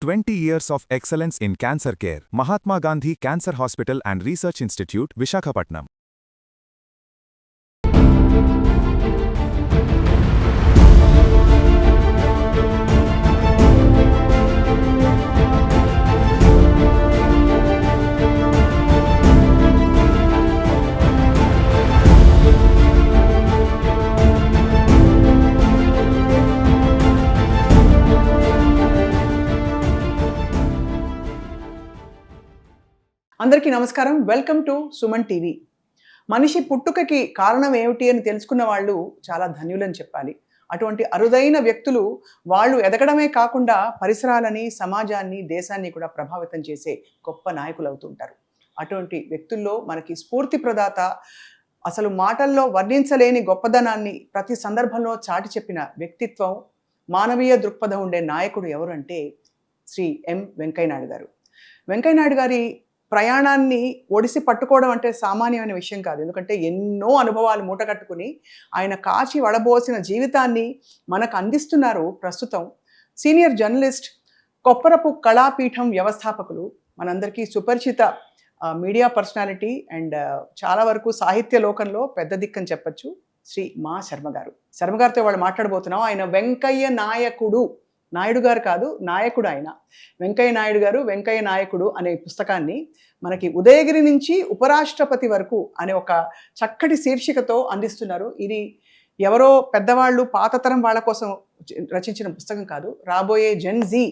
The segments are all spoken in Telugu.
20 years of excellence in cancer care. Mahatma Gandhi Cancer Hospital and Research Institute, Visakhapatnam. అందరికీ నమస్కారం. Welcome to Suman TV. మనిషి పుట్టుకకి కారణం ఏమిటి అని తెలుసుకున్న వాళ్ళు చాలా ధన్యులని చెప్పాలి. అటువంటి అరుదైన వ్యక్తులు వాళ్ళు ఎదగడమే కాకుండా పరిసరాలని, సమాజాన్ని, దేశాన్ని కూడా ప్రభావితం చేసే గొప్ప నాయకులు అవుతుంటారు. అటువంటి వ్యక్తుల్లో మనకి స్ఫూర్తి ప్రదాత, అసలు మాటల్లో వర్ణించలేని గొప్పదనాన్ని ప్రతి సందర్భంలో చాటి చెప్పిన వ్యక్తిత్వం, మానవీయ దృక్పథం ఉండే నాయకుడు ఎవరు అంటే శ్రీ ఎం వెంకయ్యనాయుడు గారు. వెంకయ్యనాయుడు గారి ప్రయాణాన్ని ఒడిసి పట్టుకోవడం అంటే సామాన్యమైన విషయం కాదు. ఎందుకంటే ఎన్నో అనుభవాలు మూటగట్టుకుని ఆయన కాచి వడబోసిన జీవితాన్ని మనకు అందిస్తున్నారు. ప్రస్తుతం సీనియర్ జర్నలిస్ట్, కొప్పరపు కళాపీఠం వ్యవస్థాపకులు, మనందరికీ సుపరిచిత మీడియా పర్సనాలిటీ అండ్ చాలా వరకు సాహిత్య లోకంలో పెద్ద దిక్కని చెప్పచ్చు, శ్రీ మా శర్మ గారు. శర్మ గారితో వాళ్ళు మాట్లాడబోతున్నాం. ఆయన వెంకయ్య నాయకుడు, నాయుడు గారు కాదు, నాయకుడు. ఆయన వెంకయ్య నాయుడు గారు వెంకయ్య నాయకుడు అనే పుస్తకాన్ని మనకి ఉదయగిరి నుంచి ఉపరాష్ట్రపతి వరకు అనే ఒక చక్కటి శీర్షికతో అందిస్తున్నారు. ఇది ఎవరో పెద్దవాళ్ళు, పాతతరం వాళ్ళ కోసం రచించిన పుస్తకం కాదు. రాబోయే జెన్ జీ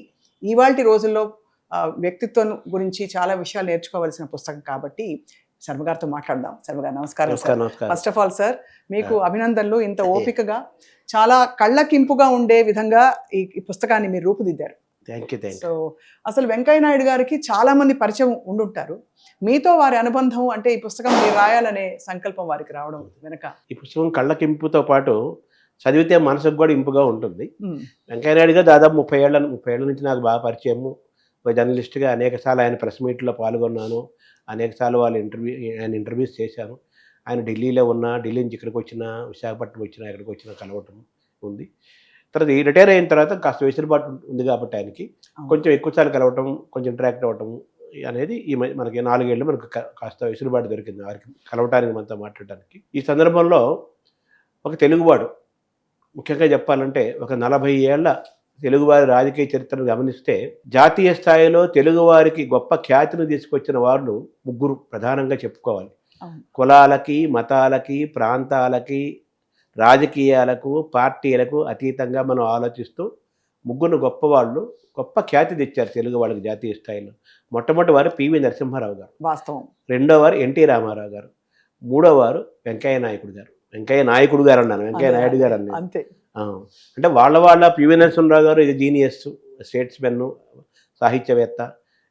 ఇవాల్టి రోజుల్లో వ్యక్తిత్వం గురించి చాలా విషయాలు నేర్చుకోవాల్సిన పుస్తకం కాబట్టి శర్మ గారితో మాట్లాడదాం. శర్మ గారు నమస్కారం. ఫస్ట్ ఆఫ్ ఆల్ సార్, మీకు అభినందనలు. ఇంత ఓపికగా చాలా కళ్ళకింపుగా ఉండే విధంగా ఈ పుస్తకాన్ని మీరు రూపుదిద్దారు. సో అసలు వెంకయ్య నాయుడు గారికి చాలా మంది పరిచయం ఉండుంటారు. మీతో వారి అనుబంధం అంటే ఈ పుస్తకం మీరు రాయాలనే సంకల్పం వారికి రావడం వెనక? ఈ పుస్తకం కళ్ళకింపుతో పాటు చదివితే మనసుకు కూడా ఇంపుగా ఉంటుంది. వెంకయ్య నాయుడు గారు దాదాపు 30 ఏళ్ల నుంచి నాకు బాగా పరిచయము. ఒక జర్నలిస్ట్గా అనేకసార్లు ఆయన ప్రెస్ మీట్లో పాల్గొన్నాను. అనేకసార్లు ఆయన ఇంటర్వ్యూస్ చేశాను. ఆయన ఢిల్లీలో ఉన్నా, ఢిల్లీ నుంచి ఇక్కడికి వచ్చినా, విశాఖపట్నం వచ్చినా, ఇక్కడికి వచ్చినా కలవటం ఉంది. తర్వాత ఈ రిటైర్ అయిన తర్వాత కాస్త వెసులుబాటు ఉంది కాబట్టి ఆయనకి కొంచెం ఎక్కువసార్లు కలవటం, కొంచెం ఇంటరాక్ట్ అవ్వటం అనేది మనకి 4 ఏళ్ళు మనకు కాస్త వెసులుబాటు దొరికింది వారికి కలవటానికి, మనతో మాట్లాడటానికి. ఈ సందర్భంలో ఒక తెలుగువాడు, ముఖ్యంగా చెప్పాలంటే ఒక 40 ఏళ్ల తెలుగువారి రాజకీయ చరిత్రను గమనిస్తే జాతీయ స్థాయిలో తెలుగువారికి గొప్ప ఖ్యాతిని తీసుకొచ్చిన వాళ్ళు 3 ప్రధానంగా చెప్పుకోవాలి. కులాలకి, మతాలకి, ప్రాంతాలకి, రాజకీయాలకు, పార్టీలకు అతీతంగా మనం ఆలోచిస్తూ 3 గొప్పవాళ్ళు గొప్ప ఖ్యాతి తెచ్చారు తెలుగు వాళ్ళకి జాతీయ స్థాయిలో. మొట్టమొదటి వారు పివి నరసింహారావు గారు, వాస్తవం. రెండో వారు ఎన్టీ రామారావు గారు, మూడో వారు వెంకయ్య నాయుడు గారు. వెంకయ్య నాయకుడు గారు అన్నాను, వెంకయ్య నాయుడు గారు అన్నాను. అంతే. అంటే వాళ్ళ పివి నరసింహారావు గారు ఇది జీనియస్, స్టేట్స్మెన్, సాహిత్యవేత్త.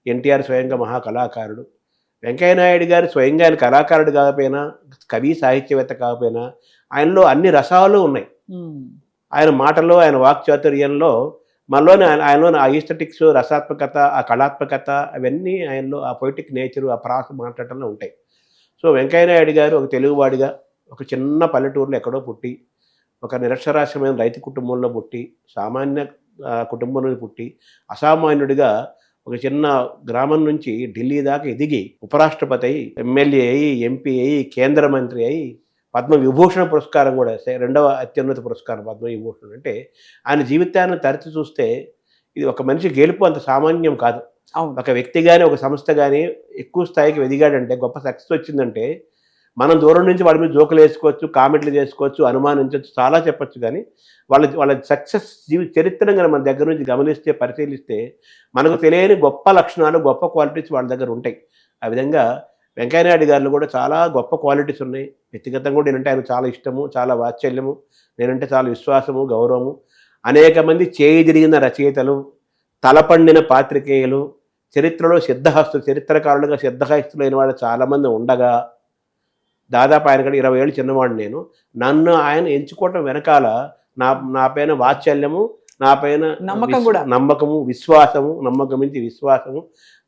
ఎన్టీఆర్ స్వయంగా మహాకళాకారుడు. వెంకయ్య నాయుడు గారు స్వయంగా ఆయన కళాకారుడు కాకపోయినా, కవి, సాహిత్యవేత్త కాకపోయినా ఆయనలో అన్ని రసాలు ఉన్నాయి. ఆయన మాటల్లో, ఆయన వాక్చాతుర్యంలో, ఆయనలో ఆ ఈస్థెటిక్స్, రసాత్మకత, ఆ కళాత్మకత, అవన్నీ ఆయనలో ఆ పొయిటిక్ నేచరు, ఆ ప్రాస మాట్లాడటంలో ఉంటాయి. సో వెంకయ్య నాయుడు గారు ఒక తెలుగువాడిగా ఒక చిన్న పల్లెటూరులో ఎక్కడో పుట్టి, ఒక నిరక్షరాస్యమైన రైతు కుటుంబంలో పుట్టి, సామాన్య కుటుంబంలో పుట్టి, అసామాన్యుడిగా ఒక చిన్న గ్రామం నుంచి ఢిల్లీ దాకా ఎదిగి ఉపరాష్ట్రపతి అయ్యి, ఎమ్మెల్యే అయ్యి, ఎంపీ అయ్యి, కేంద్ర మంత్రి అయ్యి, పద్మవిభూషణ పురస్కారం కూడా, 2వ అత్యున్నత పురస్కారం పద్మవిభూషణ్. అంటే ఆయన జీవితాన్ని తరచి చూస్తే ఇది ఒక మనిషి గెలుపు అంత సామాన్యం కాదు. ఒక వ్యక్తి కానీ, ఒక సంస్థ కానీ ఎక్కువ స్థాయికి ఎదిగాడంటే, గొప్ప సక్సెస్ వచ్చిందంటే మనం దూరం నుంచి వాళ్ళ మీద జోకులు వేసుకోవచ్చు, కామెంట్లు చేసుకోవచ్చు, అనుమానించవచ్చు, చాలా చెప్పచ్చు. కానీ వాళ్ళ సక్సెస్ చరిత్రను కానీ మన దగ్గర నుంచి గమనిస్తే, పరిశీలిస్తే మనకు తెలియని గొప్ప లక్షణాలు, గొప్ప క్వాలిటీస్ వాళ్ళ దగ్గర ఉంటాయి. ఆ విధంగా వెంకయ్య నాయుడు గారిలో కూడా చాలా గొప్ప క్వాలిటీస్ ఉన్నాయి. వ్యక్తిగతంగా కూడా నేనంటే ఆయన చాలా ఇష్టము, చాలా వాత్సల్యము, నేనంటే చాలా విశ్వాసము, గౌరవము. అనేక మంది చేయి తిరిగిన రచయితలు, తలపండిన పాత్రికేయులు, చరిత్రలో చరిత్రకారులుగా సిద్ధహస్తులైన వాళ్ళు చాలామంది ఉండగా, దాదాపు ఆయన కూడా 20 ఏళ్ళు చిన్నవాడిని నేను. నన్ను ఆయన ఎంచుకోవటం వెనకాల నా పైన వాత్సల్యము, నా పైన నమ్మకము, విశ్వాసము, నమ్మకం నుంచి విశ్వాసము.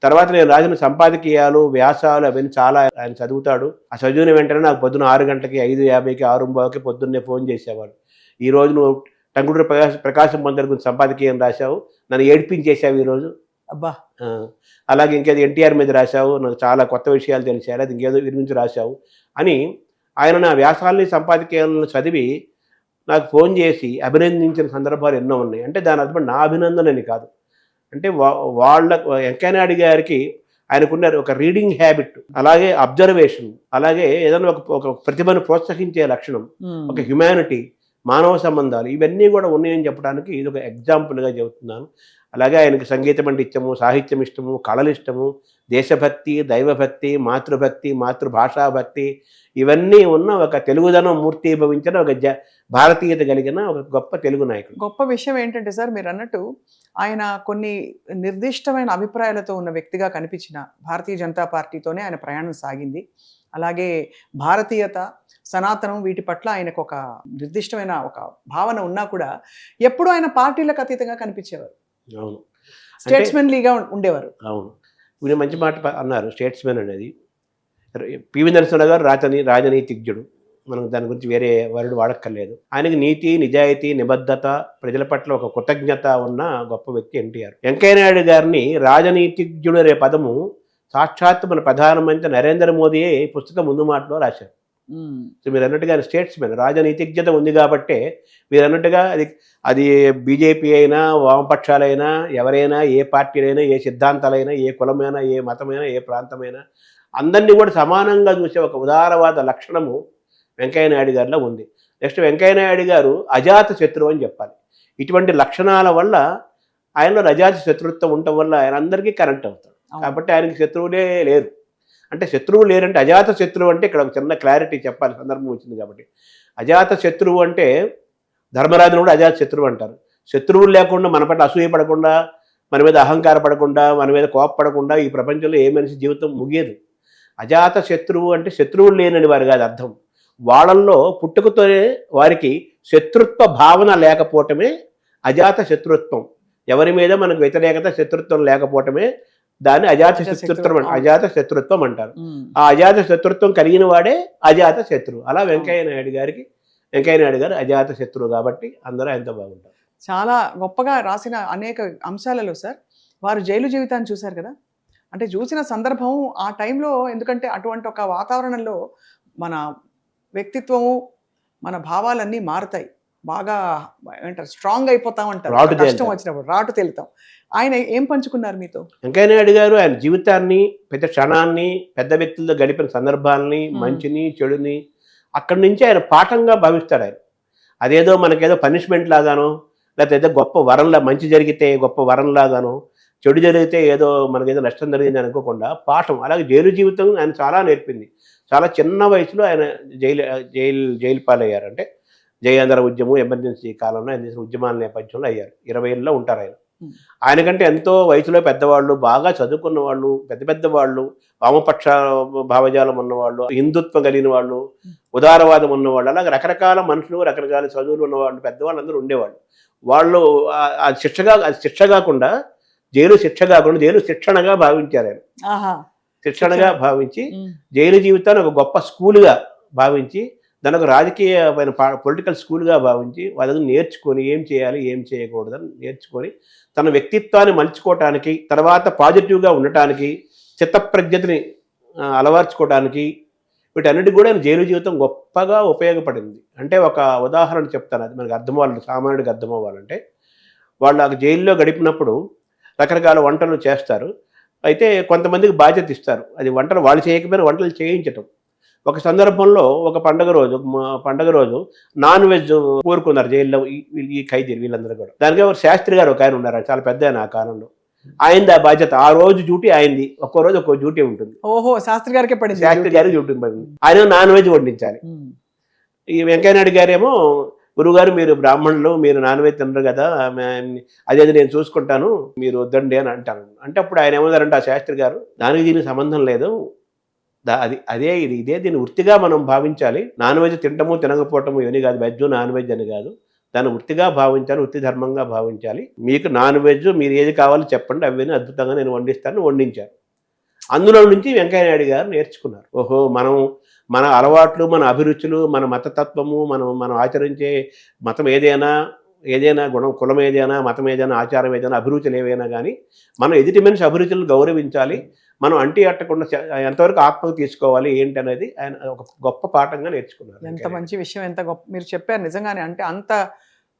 తర్వాత నేను రాసిన సంపాదకీయాలు, వ్యాసాలు అవన్నీ చాలా ఆయన చదువుతాడు. ఆ చదివిన వెంటనే నాకు పొద్దున్న 6 గంటలకి, 5:50కి, 6:15కి పొద్దున్నే ఫోన్ చేసేవాడు. ఈరోజు నువ్వు టంగుటూరి ప్రకాశం పంతులు గురించి సంపాదకీయం రాశావు, నన్ను ఏడిపించేసావు ఈరోజు అబ్బా. అలాగే ఇంకేదో ఎన్టీఆర్ మీద రాశావు, నాకు చాలా కొత్త విషయాలు తెలిసారు, అది ఇంకేదో వీరి గురించి రాశావు అని ఆయన నా వ్యాసాలని సంపాదకీయాలను చదివి నాకు ఫోన్ చేసి అభినందించిన సందర్భాలు ఎన్నో ఉన్నాయి. అంటే దాని అర్థం నా అభినందనని కాదు, అంటే వాళ్ళ వెంకయ్యనాయుడు గారికి ఆయనకున్న ఒక రీడింగ్ హ్యాబిట్, అలాగే అబ్జర్వేషన్, అలాగే ఏదైనా ఒక ప్రతిభను ప్రోత్సహించే లక్షణం, ఒక హ్యుమానిటీ, మానవ సంబంధాలు, ఇవన్నీ కూడా ఉన్నాయని చెప్పడానికి ఇది ఒక ఎగ్జాంపుల్గా చెబుతున్నాను. అలాగే ఆయనకి సంగీతం అంటే ఇష్టము, సాహిత్యం ఇష్టము, కళలు ఇష్టము, దేశభక్తి, దైవభక్తి, మాతృభక్తి, మాతృభాషాభక్తి, ఇవన్నీ ఉన్న ఒక తెలుగుదనం మూర్తీభవించిన ఒక భారతీయత కలిగిన ఒక గొప్ప తెలుగు నాయకుడు. గొప్ప విషయం ఏంటంటే సార్, మీరు అన్నట్టు ఆయన కొన్ని నిర్దిష్టమైన అభిప్రాయాలతో ఉన్న వ్యక్తిగా కనిపించిన భారతీయ జనతా పార్టీతోనే ఆయన ప్రయాణం సాగింది. అలాగే భారతీయత, సనాతనం, వీటి పట్ల ఆయనకు ఒక నిర్దిష్టమైన ఒక భావన ఉన్నా కూడా ఎప్పుడూ ఆయన పార్టీలకు అతీతంగా కనిపించేవారు. అవును, స్టేట్స్మెన్లీగా ఉండేవారు. అవును, మీరు మంచి మాట అన్నారు. స్టేట్స్మెన్ అనేది పివి నరసింహరావు గారు రాజనీతిజ్ఞుడు, మనం దాని గురించి వేరే వర్డ్ వాడక్కర్లేదు. ఆయనకి నీతి, నిజాయితీ, నిబద్ధత, ప్రజల పట్ల ఒక కృతజ్ఞత ఉన్న గొప్ప వ్యక్తి ఎన్టీఆర్. వెంకయ్యనాయుడు గారిని రాజనీతిజ్ఞుడు అనే పదము సాక్షాత్ మన ప్రధానమంత్రి నరేంద్ర మోదీయే ఈ పుస్తకం ముందు మాటలో రాశారు. సో మీరు అన్నట్టుగా స్టేట్స్మెన్, రాజనీతిజ్ఞత ఉంది కాబట్టే మీరు అన్నట్టుగా అది బీజేపీ అయినా, వామపక్షాలైనా, ఎవరైనా, ఏ పార్టీలైనా, ఏ సిద్ధాంతాలైనా, ఏ కులమైనా, ఏ మతమైనా, ఏ ప్రాంతమైనా అందరినీ కూడా సమానంగా చూసే ఒక ఉదారవాద లక్షణము వెంకయ్యనాయుడు గారిలో ఉంది. నెక్స్ట్ వెంకయ్యనాయుడు గారు అజాత శత్రువు అని చెప్పాలి. ఇటువంటి లక్షణాల వల్ల ఆయనలో అజాత శత్రుత్వం ఉండటం వల్ల ఆయన అందరికీ కనెక్ట్ అవుతాడు. కాబట్టి ఆయనకి శత్రువులే లేరు. అంటే శత్రువు లేరంటే అజాత శత్రువు అంటే ఇక్కడ ఒక చిన్న క్లారిటీ చెప్పాలి, సందర్భం వచ్చింది కాబట్టి. అజాత శత్రువు అంటే ధర్మరాజును కూడా అజాత శత్రువు అంటారు. శత్రువులు లేకుండా మన పట్ల అసూయ పడకుండా, మన మీద అహంకార పడకుండా, మన మీద కోపపడకుండా ఈ ప్రపంచంలో ఏ మనిషి జీవితం ముగియదు. అజాత శత్రువు అంటే శత్రువులు లేనని వారు కాదు అర్థం. వాళ్ళల్లో పుట్టుకతోనే వారికి శత్రుత్వ భావన లేకపోవటమే అజాత శత్రుత్వం. ఎవరి మీద మనకు వ్యతిరేకత, శత్రుత్వం లేకపోవటమే దాన్ని అజాత శత్రుత్వం అంటారు. ఆ అజాత శత్రుత్వం కలిగిన వాడే అజాత శత్రువు. అలా వెంకయ్యనాయుడు గారు అజాత శత్రువు కాబట్టి అందరూ ఎంతో బాగుంటారు. చాలా గొప్పగా రాసిన అనేక అంశాలలో సార్ వారు జైలు జీవితాన్ని చూశారు కదా, అంటే చూసిన సందర్భం ఆ టైంలో, ఎందుకంటే అటువంటి ఒక వాతావరణంలో మన వ్యక్తిత్వము, మన భావాలన్నీ మారుతాయి, బాగా ఏమంటారు స్ట్రాంగ్ అయిపోతామంటారు. కష్టం వచ్చినప్పుడు రాటు తేలుతాం. ఆయన ఏం పంచుకున్నారు మీతో? వెంకయ్యనాయుడు గారు ఆయన జీవితాన్ని, పెద్ద క్షణాన్ని, పెద్ద వ్యక్తులతో గడిపిన సందర్భాలని, మంచిని, చెడుని అక్కడి నుంచి ఆయన పాఠంగా భావిస్తాడు. ఆయన అదేదో మనకేదో పనిష్మెంట్ లాగానో, లేకపోతే ఏదో గొప్ప వరంలా, మంచి జరిగితే గొప్ప వరంలాగానో, చెడు జరిగితే ఏదో మనకేదో నష్టం జరిగింది అనుకోకుండా పాఠం. అలాగే జైలు జీవితం ఆయన చాలా నేర్పింది. చాలా చిన్న వయసులో ఆయన జైలు పాలయ్యారు. అంటే జయాంధ్ర ఉద్యమం, ఎమర్జెన్సీ కాలంలో ఆయన చేసిన ఉద్యమాల నేపథ్యంలో అయ్యారు. 20 ఏళ్ళలో ఉంటారు ఆయన. ఆయనకంటే ఎంతో వయసులో పెద్దవాళ్ళు, బాగా చదువుకున్న వాళ్ళు, పెద్ద వాళ్ళు, వామపక్ష భావజాలం ఉన్నవాళ్ళు, హిందుత్వం కలిగిన వాళ్ళు, ఉదారవాదం ఉన్నవాళ్ళు, అలాగే రకరకాల మనుషులు, రకరకాల చదువులు ఉన్నవాళ్ళు, పెద్దవాళ్ళు అందరూ ఉండేవాళ్ళు. వాళ్ళు శిక్ష కాకుండా జైలు శిక్షణగా భావించారు ఆయన. శిక్షణగా భావించి జైలు జీవితాన్ని ఒక గొప్ప స్కూల్గా భావించి, దాని ఒక రాజకీయమైన పొలిటికల్ స్కూల్గా భావించి వాళ్ళని నేర్చుకొని ఏం చేయాలి, ఏం చేయకూడదని నేర్చుకొని తన వ్యక్తిత్వాన్ని మలుచుకోవటానికి, తర్వాత పాజిటివ్గా ఉండటానికి, చిత్తప్రజ్ఞతని అలవర్చుకోవడానికి, వీటన్నిటికి కూడా జైలు జీవితం గొప్పగా ఉపయోగపడింది. అంటే ఒక ఉదాహరణ చెప్తాను, అది మనకు అర్థం అవ్వాలి, సామాన్యుడికి అర్థం అవ్వాలంటే. వాళ్ళు ఆ జైల్లో గడిపినప్పుడు రకరకాల వంటలు చేస్తారు. అయితే కొంతమందికి బాధ్యత ఇస్తారు, అది వంటలు వాళ్ళు చేయకపోయినా వంటలు చేయించటం. ఒక సందర్భంలో ఒక పండగ రోజు నాన్ వెజ్ కోరుకున్నారు జైల్లో ఈ ఖైదీలు వీళ్ళందరూ కూడా. దానికి ఒక శాస్త్రి గారు ఒక ఆయన ఉన్నారు, చాలా పెద్ద ఆయన ఆ కాలంలో. ఆయనది ఆ బాధ్యత. ఆ రోజు డ్యూటీ ఆయనది, ఒక్కో రోజు ఒక్కో డ్యూటీ ఉంటుంది. ఓహో, శాస్త్రి గారికి డ్యూటీ పడింది. ఆయన నాన్ వెజ్ వండించాలి. ఈ వెంకయ్యనాయుడు గారేమో, గురుగారు మీరు బ్రాహ్మణులు, మీరు నాన్ వెజ్ తినరు కదా, అదే నేను చూసుకుంటాను, మీరు వద్దండి అని అంటాను. అంటే అప్పుడు ఆయన ఏమన్నారంటే ఆ శాస్త్రి గారు, దానికి దీనికి సంబంధం లేదు, ఇదే దీన్ని వృత్తిగా మనం భావించాలి. నాన్ వెజ్ తినటము తినకపోవటము ఇవన్నీ కాదు, వెజ్ నాన్ వెజ్ అని కాదు, దాన్ని వృత్తిగా భావించాలి, వృత్తి ధర్మంగా భావించాలి. మీకు నాన్ వెజ్ మీరు ఏది కావాలో చెప్పండి, అవన్నీ అద్భుతంగా నేను వండించారు. అందులో నుంచి వెంకయ్యనాయుడు గారు నేర్చుకున్నారు. ఓహో, మన అలవాట్లు, మన అభిరుచులు, మన మతతత్వము, మనం ఆచరించే మతం ఏదైనా ఏదైనా గుణం, కులం ఏదైనా, మతం ఏదైనా, ఆచారం ఏదైనా, అభిరుచులు ఏవైనా కానీ మనం ఎదుటి మనిషి అభిరుచులను గౌరవించాలి. మనం అంటి అట్టకుండా ఎంతవరకు ఆత్మకు తీసుకోవాలి ఏంటి అనేది ఆయన ఒక గొప్ప పాఠంగా నేర్చుకున్నారు. ఎంత మంచి విషయం, ఎంత గొప్ప మీరు చెప్పారు నిజంగానే. అంటే అంత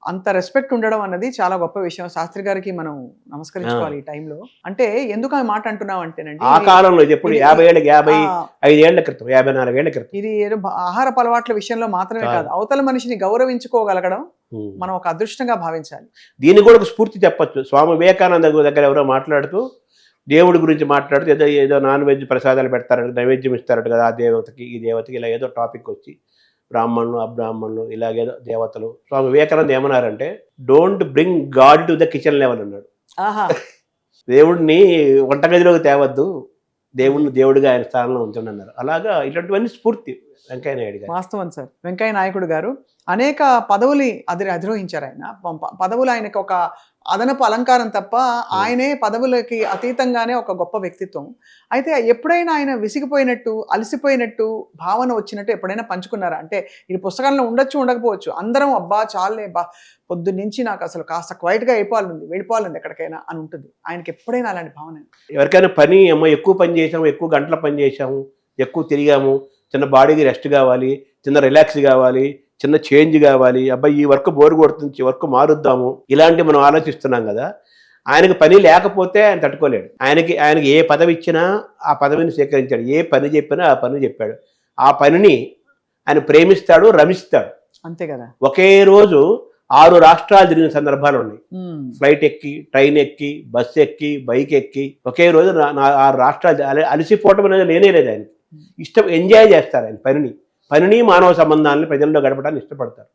అంత రెస్పెక్ట్ ఉండడం అన్నది చాలా గొప్ప విషయం. శాస్త్రి గారికి మనం నమస్కరించుకోవాలి ఈ టైంలో. అంటే ఎందుకు ఆ మాట అంటున్నాం అంటేనండి, ఆ కాలంలో ఇది ఎప్పుడు 50 ఏళ్ళకి 55 ఏళ్ల క్రితం, 54 ఏళ్ల క్రితం. ఇది ఏదో ఆహారపు అలవాట్ల విషయంలో మాత్రమే కాదు, అవతల మనిషిని గౌరవించుకోగలగడం మనం ఒక అదృష్టంగా భావించాలి. దీన్ని కూడా ఒక స్ఫూర్తి చెప్పొచ్చు. స్వామి వివేకానంద దగ్గర ఎవరో మాట్లాడుతూ దేవుడి గురించి మాట్లాడుతూ ఏదో ఏదో నాన్ వెజ్ ప్రసాదాలు పెడతారట, నైవేద్యం ఇస్తారట కదా ఆ దేవతకి ఈ దేవతకి, ఇలా ఏదో టాపిక్ వచ్చి బ్రాహ్మణులు అబ్రాహ్మణులు ఇలాగేదో దేవతలు. స్వామి వివేకానంద ఏమన్నారంటే, don't bring God to the kitchen level అన్నాడు. ఆహా, దేవుడిని వంటగదిలోకి తేవద్దు, దేవుడిని దేవుడిగా ఆయన స్థానంలో ఉంచండి అన్నారు. అలాగా ఇట్లాంటివన్నీ స్ఫూర్తి వెంకయ్య నాయుడు గారు. వాస్తవం సార్. వెంకయ్య నాయకుడు గారు అనేక పదవులు అధిరోహించారు. ఆయన పదవులు ఆయనకు ఒక అదనపు అలంకారం తప్ప ఆయనే పదవులకి అతీతంగానే ఒక గొప్ప వ్యక్తిత్వం. అయితే ఎప్పుడైనా ఆయన విసిగిపోయినట్టు, అలసిపోయినట్టు భావన వచ్చినట్టు ఎప్పుడైనా పంచుకున్నారా? అంటే ఇది పుస్తకంలో ఉండొచ్చు, ఉండకపోవచ్చు, అందరం అబ్బా చాలే పొద్దున్నుంచి నాకు అసలు కాస్త క్వైట్గా వెళ్ళిపోవాలంది ఎక్కడికైనా అని ఉంటుంది. ఆయనకి ఎప్పుడైనా అలాంటి భావన? ఎవరికైనా పని ఎక్కువ పని చేసాము, ఎక్కువ గంటల పని చేసాము, ఎక్కువ తిరిగాము, చిన్న బాడీకి రెస్ట్ కావాలి, చిన్న రిలాక్స్ కావాలి, చిన్న చేంజ్ కావాలి, అబ్బాయి ఈ వర్క్ బోర్ కొడుతుంది, వర్క్ మారుద్దాము, ఇలాంటి మనం ఆలోచిస్తున్నాం కదా. ఆయనకి పని లేకపోతే ఆయన తట్టుకోలేడు. ఆయనకి ఏ పదవి ఇచ్చినా ఆ పదవిని స్వీకరించాడు, ఏ పని చెప్పినా ఆ పని చెప్పాడు. ఆ పనిని ఆయన ప్రేమిస్తాడు, రమిస్తాడు. అంతే కదా. ఒకే రోజు 6 రాష్ట్రాలు తిరిగిన సందర్భాలు ఉన్నాయి. ఫ్లైట్ ఎక్కి, ట్రైన్ ఎక్కి, బస్సు ఎక్కి, బైక్ ఎక్కి ఒకే రోజు 6 రాష్ట్రాలు. అలసిపోవటం అనేది లేనే లేదు. ఆయనకి ఇష్టం, ఎంజాయ్ చేస్తారు ఆయన పనిని మానవ సంబంధాలను ప్రజల్లో గడపడానికి ఇష్టపడతారు.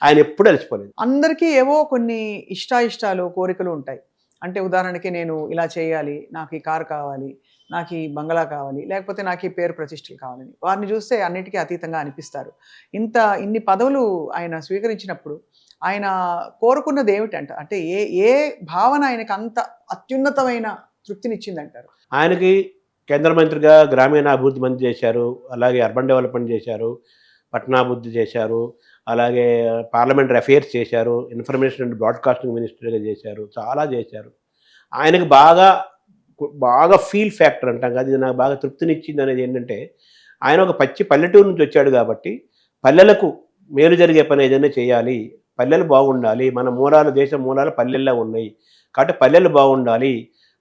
ఆయన ఎప్పుడు అలసిపోలేదు. అందరికీ ఏవో కొన్ని ఇష్టాలు, కోరికలు ఉంటాయి. అంటే ఉదాహరణకి నేను ఇలా చేయాలి, నాకు ఈ కారు కావాలి, నాకు ఈ బంగళా కావాలి, లేకపోతే నాకు ఈ పేరు ప్రతిష్టలు కావాలని వారిని చూస్తే అన్నిటికీ అతీతంగా అనిపిస్తారు. ఇన్ని పదవులు ఆయన స్వీకరించినప్పుడు ఆయన కోరుకున్నది ఏమిటంట? అంటే ఏ భావన ఆయనకు అంత అత్యున్నతమైన తృప్తినిచ్చిందంటారు? ఆయనకి కేంద్ర మంత్రిగా గ్రామీణాభివృద్ధి మంత్రి చేశారు, అలాగే అర్బన్ డెవలప్మెంట్ చేశారు, పట్టణాభివృద్ధి చేశారు, అలాగే పార్లమెంటరీ అఫేర్స్ చేశారు, ఇన్ఫర్మేషన్ అండ్ బ్రాడ్కాస్టింగ్ మినిస్టర్గా చేశారు, చాలా చేశారు. ఆయనకు బాగా ఫీల్ ఫ్యాక్టర్ అంటాం కదా, ఇది నాకు బాగా తృప్తినిచ్చింది అనేది ఏంటంటే, ఆయన ఒక పల్లెటూరు నుంచి వచ్చాడు కాబట్టి పల్లెలకు మేలు జరిగే పని ఏదైనా చేయాలి, పల్లెలు బాగుండాలి, మన దేశ మూలాలు పల్లెల్లో ఉన్నాయి కాబట్టి పల్లెలు బాగుండాలి,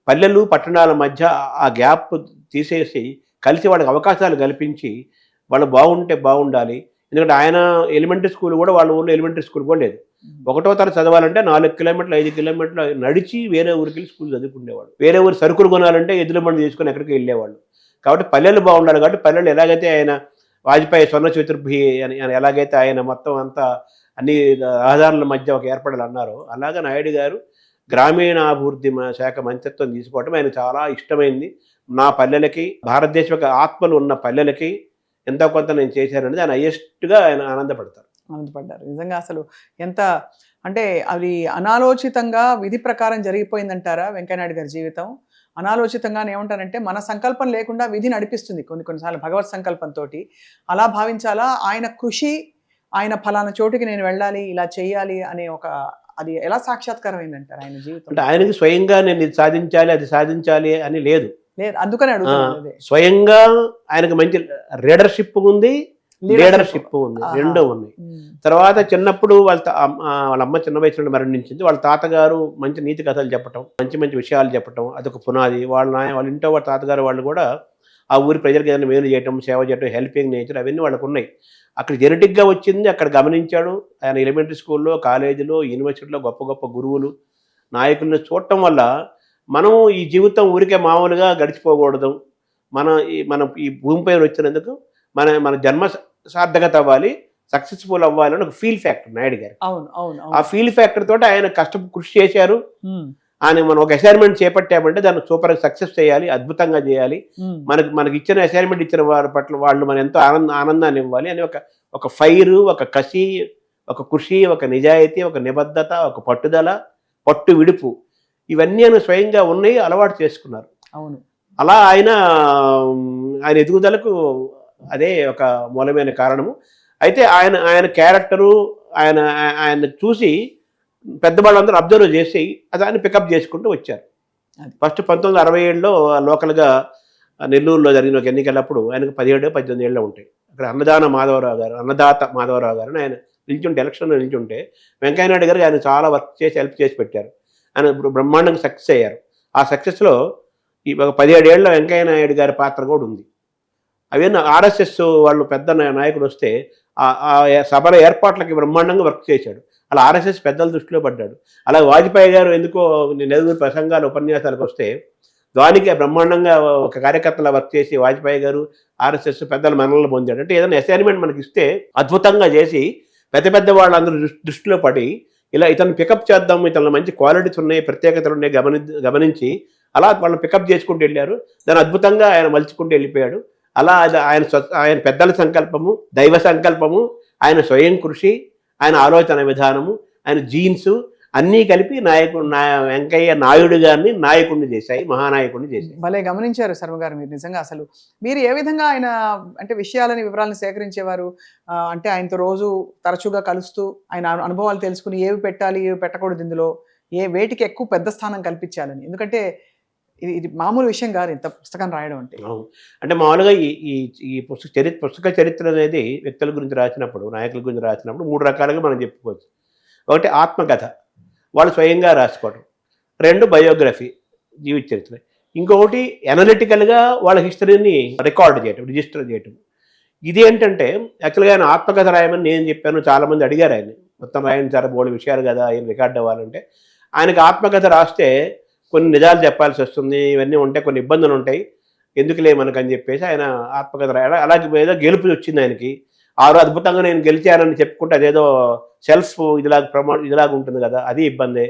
పల్లెలు పట్టణాల మధ్య ఆ గ్యాప్ తీసేసి కలిసి వాళ్ళకి అవకాశాలు కల్పించి వాళ్ళు బాగుండాలి. ఎందుకంటే ఆయన ఎలిమెంటరీ స్కూల్ కూడా వాళ్ళ ఊళ్ళో ఎలిమెంటరీ స్కూల్ కూడా లేదు. 1వ తరగతి చదవాలంటే 4 కిలోమీటర్లు 5 కిలోమీటర్లు నడిచి వేరే ఊరికి వెళ్ళి స్కూల్ చదువుకునేవాడు. వేరే ఊరు సరుకులు కొనాలంటే ఎద్దుల బండి తీసుకొని ఎక్కడికి వెళ్ళేవాళ్ళు. కాబట్టి పల్లెలు బాగుండాలి. కాబట్టి పల్లెలు ఎలాగైతే ఆయన వాజ్పేయి స్వర్ణ చతుర్థి అని ఎలాగైతే ఆయన మొత్తం అంతా అన్ని రహదారుల మధ్య ఒక ఏర్పడాలి అన్నారో, అలాగా నాయుడు గారు గ్రామీణాభివృద్ధి శాఖ మంత్రిత్వం తీసుకోవటం ఆయన చాలా ఇష్టమైంది. నా పల్లెలకి, భారతదేశం యొక్క ఆత్మలు ఉన్న పల్లెలకి ఎంతో కొంత నేను చేశాననేది ఆయన హైయెస్ట్గా ఆయన ఆనందపడతారు. నిజంగా అసలు ఎంత అంటే అది అనాలోచితంగా విధి ప్రకారం జరిగిపోయిందంటారా వెంకయ్యనాయుడు గారి జీవితం? అనాలోచితంగానే ఏమంటారంటే మన సంకల్పం లేకుండా విధి నడిపిస్తుంది కొన్నిసార్లు భగవత్ సంకల్పంతో. అలా భావించాలా? ఆయన కృషి, ఆయన ఫలానా చోటుకి నేను వెళ్ళాలి, ఇలా చేయాలి అనే అది ఎలా సాక్షాత్కారం అయిందంటారు ఆయన జీవితం? అంటే ఆయనకి స్వయంగా నేను ఇది సాధించాలి, అది సాధించాలి అని లేదు. అందుకనే అడుగుతున్నాను. స్వయంగా ఆయనకు మంచి లీడర్షిప్ ఉంది, లీడర్షిప్ ఉంది, రెండూ ఉన్నాయి. తర్వాత చిన్నప్పుడు వాళ్ళ అమ్మ చిన్న వయసులో మరణించింది. వాళ్ళ తాతగారు మంచి నీతి కథలు చెప్పటం, మంచి విషయాలు చెప్పటం, అదొక పునాది. వాళ్ళ ఇంట్లో వాళ్ళ తాతగారు వాళ్ళు కూడా ఆ ఊరి ప్రజలకు ఏదైనా మేలు చేయటం, సేవ చేయటం, హెల్పింగ్ నేచర్ అవన్నీ వాళ్ళకు ఉన్నాయి. అక్కడ జెనెటిక్గా వచ్చింది, అక్కడ గమనించాడు. ఆయన ఎలిమెంటరీ స్కూల్లో, కాలేజీలో, యూనివర్సిటీలో గొప్ప గురువులు, నాయకులను చూడటం వల్ల మనం ఈ జీవితం ఊరికే మామూలుగా గడిచిపోకూడదు. మనం ఈ భూమిపై వచ్చినందుకు మన జన్మ సార్థకత అవ్వాలి, సక్సెస్ఫుల్ అవ్వాలి అని ఒక ఫీల్ ఫ్యాక్టర్ నాయుడు గారు. ఆ ఫీల్ ఫ్యాక్టర్ తోటి ఆయన కృషి చేశారు. ఆయన మనం ఒక అసైన్మెంట్ చేపట్టామంటే దాన్ని సూపర్గా సక్సెస్ చేయాలి, అద్భుతంగా చేయాలి. మనకి ఇచ్చిన అసైన్మెంట్ ఇచ్చిన వారి పట్ల వాళ్ళు మనం ఎంతో ఆనందాన్ని ఇవ్వాలి అని ఒక ఫైరు, ఒక కసి, ఒక కృషి, ఒక నిజాయితీ, ఒక నిబద్ధత, ఒక పట్టుదల, పట్టు విడుపు, ఇవన్నీ ఆయన స్వయంగా ఉన్నాయి, అలవాటు చేసుకున్నారు. అవును. అలా ఆయన ఎదుగుదలకు అదే ఒక మూలమైన కారణము. అయితే ఆయన క్యారెక్టరు ఆయన చూసి పెద్దవాళ్ళందరూ అబ్జర్వ్ చేసి దాన్ని పికప్ చేసుకుంటూ వచ్చారు. అది. ఫస్ట్ 1967లో లోకల్గా నెల్లూరులో జరిగిన ఒక ఎన్నికలప్పుడు ఆయనకు 17, 18 ఏళ్ళు ఉంటాయి. అక్కడ అన్నదాత మాధవరావు గారు అని ఆయన నిల్చుంటే ఎలక్షన్లో నిల్చుంటే వెంకయ్యనాయుడు గారు ఆయన చాలా వర్క్ చేసి హెల్ప్ చేసి పెట్టారు. ఆయన ఇప్పుడు బ్రహ్మాండంగా సక్సెస్ అయ్యారు. ఆ సక్సెస్లో ఈ ఒక 17 ఏళ్ల వెంకయ్యనాయుడు గారి పాత్ర కూడా ఉంది. అవన్నీ ఆర్ఎస్ఎస్ వాళ్ళు పెద్ద నాయకుడు వస్తే ఆ సభల ఏర్పాట్లకి బ్రహ్మాండంగా వర్క్ చేశాడు. అలా ఆర్ఎస్ఎస్ పెద్దల దృష్టిలో పడ్డాడు. అలా వాజ్పేయి గారు ఎందుకో నెల్లూరు ప్రసంగాలు ఉపన్యాసాలకు వస్తే దానికి బ్రహ్మాండంగా ఒక కార్యకర్తలా వర్క్ చేసి వాజ్పేయి గారు ఆర్ఎస్ఎస్ పెద్దల మన్ననలు పొందాడు. అంటే ఏదైనా అసైన్మెంట్ మనకి ఇస్తే అద్భుతంగా చేసి పెద్ద వాళ్ళందరూ దృష్టిలో పడి ఇలా ఇతను పికప్ చేద్దాం, ఇతను మంచి క్వాలిటీస్ ఉన్నాయి, ప్రత్యేకతలు ఉన్నాయి గమనించి అలా వాళ్ళని పికప్ చేసుకుంటూ వెళ్ళారు. దాన్ని అద్భుతంగా ఆయన మలుచుకుంటూ వెళ్ళిపోయాడు. అలా అది ఆయన పెద్దల సంకల్పము, దైవ సంకల్పము, ఆయన స్వయం కృషి, ఆయన ఆలోచన విధానము, ఆయన జీన్స్ అన్నీ కలిపి వెంకయ్య నాయుడు గారిని నాయకుడిని చేశాయి, మహానాయకుడిని చేశాయి. భలే గమనించారు శర్మ గారు మీరు. నిజంగా అసలు మీరు ఏ విధంగా ఆయన అంటే వివరాలను సేకరించేవారు? అంటే ఆయనతో రోజు తరచుగా కలుస్తూ ఆయన అనుభవాలు తెలుసుకుని ఏవి పెట్టాలి, ఏవి పెట్టకూడదు, ఇందులో వేటికి ఎక్కువ పెద్ద స్థానం కల్పించాలని. ఎందుకంటే ఇది మామూలు విషయం కాదు ఇంత పుస్తకం రాయడం అంటే. అంటే మామూలుగా ఈ పుస్తక చరిత్ర అనేది వ్యక్తుల గురించి రాసినప్పుడు, నాయకుల గురించి రాసినప్పుడు 3 రకాలుగా మనం చెప్పుకోవచ్చు. ఒకటి ఆత్మకథ, వాళ్ళు స్వయంగా రాసుకోవడం. 2 బయోగ్రఫీ, జీవిత చరిత్ర. ఇంకొకటి ఎనలిటికల్గా వాళ్ళ హిస్టరీని రికార్డ్ చేయటం, రిజిస్టర్ చేయటం. ఇది ఏంటంటే యాక్చువల్గా ఆయన ఆత్మకథ రాయమని నేను చెప్పాను. చాలామంది అడిగారు ఆయన, మొత్తం రాయని చాలా బోల్డ్ విషయాలు కదా ఆయన రికార్డ్ అవ్వాలంటే. ఆయనకు ఆత్మకథ రాస్తే కొన్ని నిజాలు చెప్పాల్సి వస్తుంది, ఇవన్నీ ఉంటాయి, కొన్ని ఇబ్బందులు ఉంటాయి, ఎందుకులే మనకని చెప్పేసి ఆయన ఆత్మకథ రాయడం. అలాగే ఏదో గెలుపు వచ్చింది ఆయనకి. అద్భుతంగా నేను గెలిచానని చెప్పుకుంటే అదేదో సెల్ఫ్ ఇదిలాగా ఉంటుంది కదా, అది ఇబ్బందే.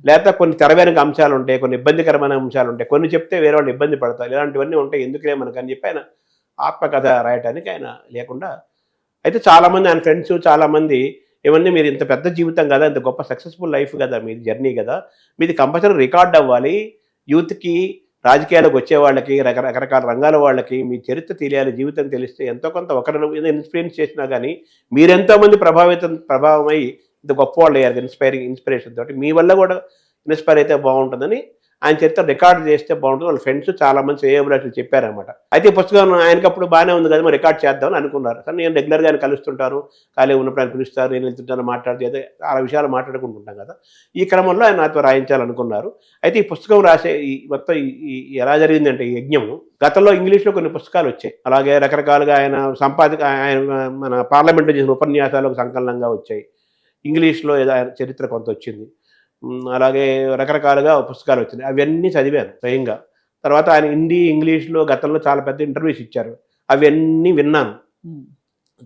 లేకపోతే కొన్ని తెర వెనుక అంశాలు ఉంటాయి, కొన్ని ఇబ్బందికరమైన అంశాలు ఉంటాయి, కొన్ని చెప్తే వేరే వాళ్ళు ఇబ్బంది పడతారు, ఇలాంటివన్నీ ఉంటాయి, ఎందుకులే మనకని చెప్పి ఆయన ఆత్మకథ రాయటానికి ఆయన లేకుండా. అయితే చాలామంది ఆయన ఫ్రెండ్స్ చాలామంది ఏమన్నా మీరు ఇంత పెద్ద జీవితం కదా, ఇంత గొప్ప సక్సెస్ఫుల్ లైఫ్ కదా, మీది జర్నీ కదా, మీది కంపల్సరీ రికార్డ్ అవ్వాలి, యూత్కి, రాజకీయాలకు వచ్చే వాళ్ళకి, రకరకాల రంగాల వాళ్ళకి మీ చరిత్ర తెలియాలి, జీవితం తెలిస్తే ఎంతో కొంత ఒకరి మీద ఇన్స్పిరెన్స్ చేసినా కానీ మీరెంతోమంది ప్రభావమై ఇంత గొప్ప వాళ్ళు అయ్యారు ఇన్స్పిరేషన్ తోటి. మీ వల్ల కూడా ఇన్స్పైర్ అయితే బాగుంటుందని ఆయన చరిత్ర రికార్డ్ చేస్తే బాగుంటుంది. వాళ్ళ ఫ్రెండ్స్ చాలా మంది శ్రేయోభిలాషులు చెప్పారనమాట. అయితే ఈ పుస్తకం ఆయనకప్పుడు బాగానే ఉంది కదా, మరి రికార్డ్ చేద్దామని అనుకున్నారు. కానీ నేను రెగ్యులర్గా ఆయన కలుస్తుంటాను, ఖాళీ ఉన్నప్పుడు ఆయన పిలుస్తారు, నేను వెళ్తుంటాను, మాట్లాడితే చాలా విషయాలు మాట్లాడుకుంటుంటాం కదా. ఈ క్రమంలో ఆయన నాతో రాయించాలనుకున్నారు. అయితే ఈ పుస్తకం రాసే మొత్తం ఎలా జరిగిందంటే ఈ యజ్ఞము, గతంలో ఇంగ్లీష్లో కొన్ని పుస్తకాలు వచ్చాయి, అలాగే రకరకాలుగా ఆయన ఆయన మన పార్లమెంట్లో చేసిన ఉపన్యాసాలు ఒక సంకలనంగా వచ్చాయి, ఇంగ్లీష్లో ఏదో ఆయన చరిత్ర కొంత వచ్చింది, అలాగే రకరకాలుగా పుస్తకాలు వచ్చినాయి. అవన్నీ చదివాను స్వయంగా. తర్వాత ఆయన హిందీ, ఇంగ్లీష్లో గతంలో చాలా పెద్ద ఇంటర్వ్యూస్ ఇచ్చారు, అవన్నీ విన్నాను.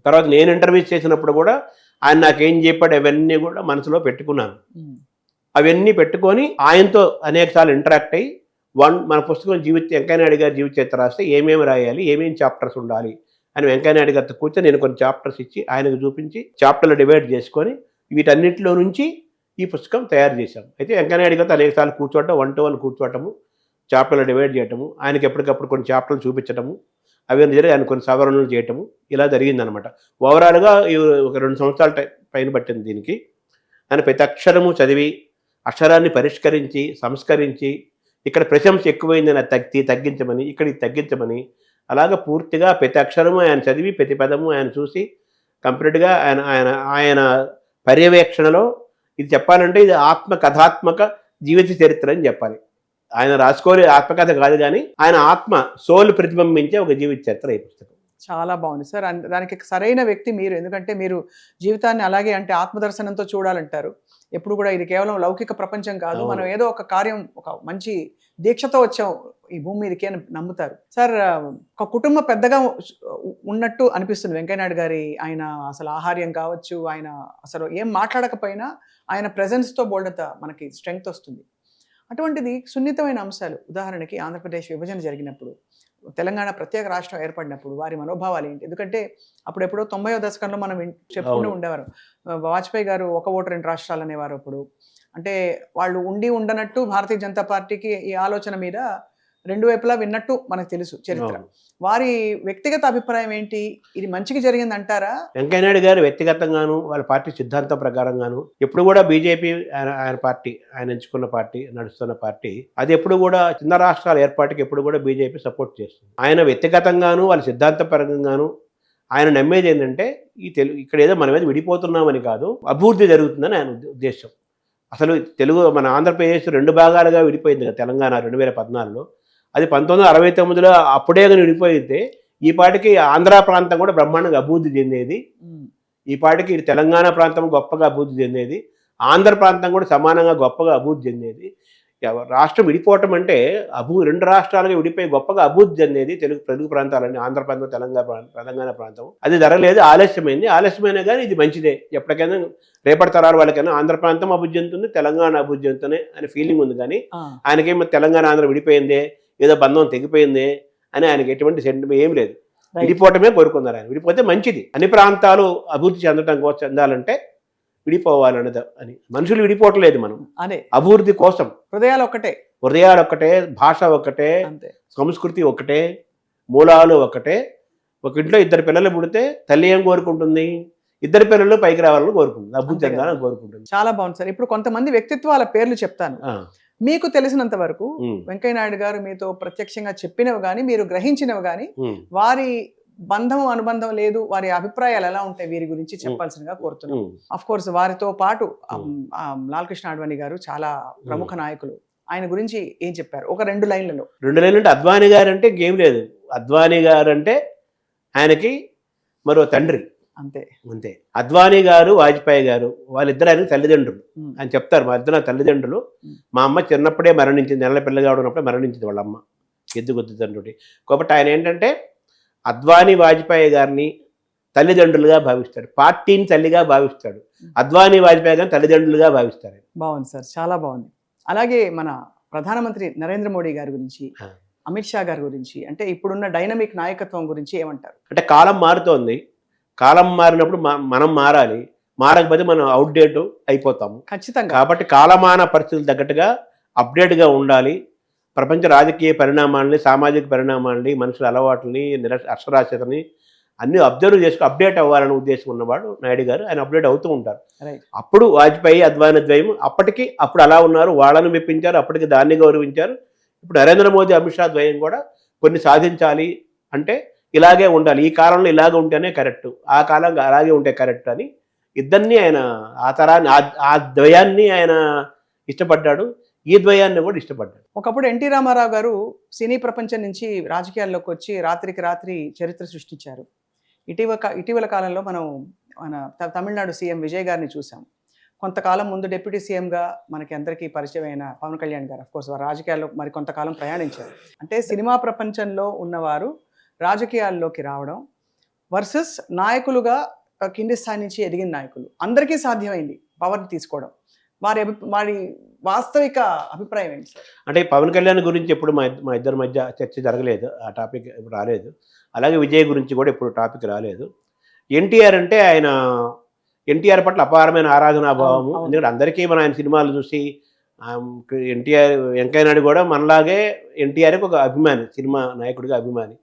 తర్వాత నేను ఇంటర్వ్యూస్ చేసినప్పుడు కూడా ఆయన నాకేం చెప్పాడు అవన్నీ కూడా మనసులో పెట్టుకున్నాను. అవన్నీ పెట్టుకొని ఆయనతో అనేకసార్లు ఇంటరాక్ట్ అయ్యి మన పుస్తకం వెంకయ్యనాయుడు గారి జీవిత చరిత్ర రాస్తే ఏమేమి రాయాలి, ఏమేమి చాప్టర్స్ ఉండాలి అని వెంకయ్యనాయుడు గారితో కూర్చొని నేను కొన్ని చాప్టర్స్ ఇచ్చి ఆయనకు చూపించి చాప్టర్లు డివైడ్ చేసుకొని వీటన్నిటిలో నుంచి ఈ పుస్తకం తయారు చేశాం. అయితే వెంకయ్యనాయుడు గారితో అనేకసార్లు కూర్చోవటం, 1-to-1 కూర్చోవటము, చాప్టర్లు డివైడ్ చేయటము, ఆయనకి ఎప్పటికప్పుడు కొన్ని చాప్టర్లు చూపించటము, అవి జరిగి ఆయన కొన్ని సవరణలు చేయటము, ఇలా జరిగిందనమాట. ఓవరాల్గా ఒక 2 సంవత్సరాల పైన పట్టింది దీనికి. ఆయన ప్రతి అక్షరము చదివి అక్షరాన్ని పరిష్కరించి సంస్కరించి ఇక్కడ ప్రశంస ఎక్కువైందని తగ్గించమని, ఇక్కడ తగ్గించమని, అలాగ పూర్తిగా ప్రతి అక్షరము ఆయన చదివి ప్రతి పదము ఆయన చూసి కంప్లీట్గా ఆయన పర్యవేక్షణలో ఇది చెప్పాలంటే ఇది కథాత్మక జీవిత చరిత్ర అని చెప్పాలి. ఆయన రాసుకోలే ఆత్మకథ కాదు, కానీ ఆయన సోల్ ప్రతిబింబించే ఒక జీవిత చరిత్ర ఈ పుస్తకం. చాలా బాగుంది సార్. దానికి సరైన వ్యక్తి మీరు. ఎందుకంటే మీరు జీవితాన్ని అలాగే అంటే ఆత్మదర్శనంతో చూడాలంటారు. ఎప్పుడు కూడా ఇది కేవలం లౌకిక ప్రపంచం కాదు, మనం ఏదో ఒక కార్యం, ఒక మంచి దీక్షతో వచ్చాం ఈ భూమి మీదకి అని నమ్ముతారు. సార్, ఒక కుటుంబ పెద్దగా ఉన్నట్టు అనిపిస్తుంది వెంకయ్యనాయుడు గారి ఆయన అసలు ఆహార్యం కావచ్చు, ఆయన అసలు ఏం మాట్లాడకపోయినా ఆయన ప్రెజెన్స్తో బోల్డంత మనకి స్ట్రెంగ్త్ వస్తుంది. అటువంటిది సున్నితమైన అంశాలు, ఉదాహరణకి ఆంధ్రప్రదేశ్ విభజన జరిగినప్పుడు, తెలంగాణ ప్రత్యేక రాష్ట్రం ఏర్పడినప్పుడు వారి మనోభావాలు ఏంటి? ఎందుకంటే అప్పుడెప్పుడో 90వ దశకంలో మనం చెప్పుకుంటూ ఉండేవారు, వాజ్పేయి గారు ఒక ఓటు 2 రాష్ట్రాలు అనేవారు. అప్పుడు అంటే వాళ్ళు ఉండనట్టు భారతీయ జనతా పార్టీకి ఈ ఆలోచన మీద రెండు వైపులా విన్నట్టు మనకు తెలుసు చరిత్ర. అవును. వారి వ్యక్తిగత అభిప్రాయం ఏంటి? ఇది మంచిగా జరిగింది అంటారా? వెంకయ్యనాయుడు గారు వ్యక్తిగతంగాను వాళ్ళ పార్టీ సిద్ధాంతం ప్రకారంగాను ఎప్పుడు కూడా బీజేపీ ఆయన పార్టీ, ఆయన ఎంచుకున్న పార్టీ, నడుస్తున్న పార్టీ, అది ఎప్పుడు కూడా చిన్న రాష్ట్రాల ఏర్పాటుకి ఎప్పుడు కూడా బీజేపీ సపోర్ట్ చేస్తుంది. ఆయన వ్యక్తిగతంగాను వాళ్ళ సిద్ధాంత పరంగాను ఆయన నమ్మేది ఏంటంటే ఇక్కడ ఏదో మన మీద విడిపోతున్నామని కాదు, అభివృద్ధి జరుగుతుందని ఆయన ఉద్దేశం. అసలు మన ఆంధ్రప్రదేశ్ 2 భాగాలుగా విడిపోయింది కదా తెలంగాణ 2014లో. అది 1969లో అప్పుడే కానీ విడిపోయితే ఈ పాటికి ఆంధ్ర ప్రాంతం కూడా బ్రహ్మాండంగా అభివృద్ధి చెందేది. ఈ పాటికి తెలంగాణ ప్రాంతం గొప్పగా అభివృద్ధి చెందేది, ఆంధ్ర ప్రాంతం కూడా సమానంగా గొప్పగా అభివృద్ధి చెందేది. రాష్ట్రం విడిపోవటం అంటే 2 రాష్ట్రాలుగా విడిపోయి గొప్పగా అభివృద్ధి చెందేది తెలుగు ప్రాంతాలన్నీ, ఆంధ్ర ప్రాంతం, తెలంగాణ ప్రాంతం. అది జరగలేదు, ఆలస్యమైనా కానీ ఇది మంచిదే. ఎప్పటికైనా రేపటి తరాల వాళ్ళకైనా ఆంధ్ర ప్రాంతం అభివృద్ధి చెందుతుంది, తెలంగాణ అభివృద్ధి చెందుతుంది అనే ఫీలింగ్ ఉంది. కానీ ఆయనకేమో తెలంగాణ ఆంధ్ర విడిపోయిందే, ఏదో బంధం తెగిపోయిందే అని ఆయనకి ఎటువంటి సెంటిమెంట్ ఏం లేదు. విడిపోవటమే కోరుకున్నారు ఆయన. విడిపోతే మంచిది, అన్ని ప్రాంతాలు అభివృద్ధి చెందాలంటే విడిపోవాలన్నది అని. మనుషులు విడిపోవట్లేదు, మనం అదే అభివృద్ధి కోసం. హృదయాలు ఒక్కటే, భాష ఒక్కటే, సంస్కృతి ఒక్కటే, మూలాలు ఒక్కటే. ఒక ఇంట్లో 2 పిల్లలు పుడితే తల్లి ఏం కోరుకుంటుంది? 2 పిల్లలు పైకి రావాలని కోరుకుంటుంది, అభివృద్ధి చెందాలని కోరుకుంటుంది. చాలా బాగుంది సార్. ఇప్పుడు కొంతమంది వ్యక్తిత్వాల పేర్లు చెప్తాను. మీకు తెలిసినంత వరకు వెంకయ్యనాయుడు గారు మీతో ప్రత్యక్షంగా చెప్పినవి కానీ, మీరు గ్రహించినవి కానీ, వారి బంధం అనుబంధం లేదు, వారి అభిప్రాయాలు ఎలా ఉంటాయి వీరి గురించి చెప్పాల్సిందిగా కోరుతున్నాం. అఫ్ కోర్స్ వారితో పాటు లాల్ కృష్ణ అడ్వాణి గారు చాలా ప్రముఖ నాయకులు. ఆయన గురించి ఏం చెప్పారు ఒక 2 లైన్లలో? 2 లైన్లు అంటే అద్వానీ గారు అంటే ఇంకేం లేదు. అద్వానీ గారు అంటే ఆయనకి మరో తండ్రి, అంతే. అద్వానీ గారు, వాజ్పేయి గారు వాళ్ళిద్దరు ఆయనకి తల్లిదండ్రులు. ఆయన చెప్తారు, మా ఇద్దరు తల్లిదండ్రులు. మా అమ్మ చిన్నప్పుడే మరణించింది, నెలల పిల్లగా ఉన్నప్పుడే మరణించింది వాళ్ళ అమ్మ, ఎద్దుగొద్దుతండ్రుడి. కాబట్టి ఆయన ఏంటంటే అద్వానీ వాజ్పేయి గారిని తల్లిదండ్రులుగా భావిస్తాడు, పార్టీని తల్లిగా భావిస్తాడు. అద్వానీ వాజ్పేయి గారిని తల్లిదండ్రులుగా భావిస్తారు. బాగుంది సార్, చాలా బాగుంది. అలాగే మన ప్రధానమంత్రి నరేంద్ర మోడీ గారి గురించి, అమిత్ షా గారి గురించి, అంటే ఇప్పుడున్న డైనమిక్ నాయకత్వం గురించి ఏమంటారు? అంటే కాలం మారుతోంది, కాలం మారినప్పుడు మనం మారాలి, మారకపోతే మనం అవుట్డేట్ అయిపోతాము ఖచ్చితంగా. కాబట్టి కాలమాన పరిస్థితులు తగ్గట్టుగా అప్డేట్గా ఉండాలి. ప్రపంచ రాజకీయ పరిణామాలని, సామాజిక పరిణామాలని, మనుషుల అలవాట్లని, అక్షరాస్యతని అన్నీ అబ్జర్వ్ చేసుకుని అప్డేట్ అవ్వాలనే ఉద్దేశం ఉన్నవాడు నాయుడు గారు. ఆయన అప్డేట్ అవుతూ ఉంటారు. అప్పుడు వాజ్పేయి, అద్వానీ ద్వయం అప్పుడు అలా ఉన్నారు, వాళ్ళని మెప్పించారు, అప్పటికి దాన్ని గౌరవించారు. ఇప్పుడు నరేంద్ర మోదీ, అమిత్ షా ద్వయం కూడా కొన్ని సాధించాలి అంటే ఇలాగే ఉండాలి, ఈ కాలంలో ఇలాగే ఉంటేనే కరెక్ట్, ఆ కాలంలో అలాగే ఉంటే కరెక్ట్ అని ఇద్దరిని ఆయన ఆ తరాన్ని, ఆ ద్వయాన్ని ఆయన ఇష్టపడ్డాడు, ఈ ద్వయాన్ని కూడా ఇష్టపడ్డాడు. ఒకప్పుడు ఎన్టీ రామారావు గారు సినీ ప్రపంచం నుంచి రాజకీయాల్లోకి వచ్చి రాత్రికి రాత్రి చరిత్ర సృష్టించారు. ఇటీవల కాలంలో మనం మన తమిళనాడు సీఎం విజయ్ గారిని చూసాం. కొంతకాలం ముందు డిప్యూటీ సీఎంగా మనకి అందరికీ పరిచయమైన పవన్ కళ్యాణ్ గారు అఫ్కోర్స్ వారు రాజకీయాల్లో మరి కొంతకాలం ప్రయాణించారు. అంటే సినిమా ప్రపంచంలో ఉన్నవారు రాజకీయాల్లోకి రావడం వర్సెస్ నాయకులుగా కింది స్థాయి నుంచి ఎదిగిన నాయకులు, అందరికీ సాధ్యమైంది పవర్ని తీసుకోవడం. వారి వాస్తవిక అభిప్రాయం ఏంటి సార్? అంటే పవన్ కళ్యాణ్ గురించి ఎప్పుడు మా ఇద్దరి మధ్య చర్చ జరగలేదు, ఆ టాపిక్ ఇప్పుడు రాలేదు. అలాగే విజయ్ గురించి కూడా ఎప్పుడు టాపిక్ రాలేదు. ఎన్టీఆర్ అంటే ఎన్టీఆర్ పట్ల అపారమైన ఆరాధనాభావము. ఎందుకంటే అందరికీ మన ఆయన సినిమాలు చూసి వెంకయ్యనాయుడు కూడా మనలాగే ఎన్టీఆర్కి ఒక అభిమాని, సినిమా నాయకుడిగా అభిమాని.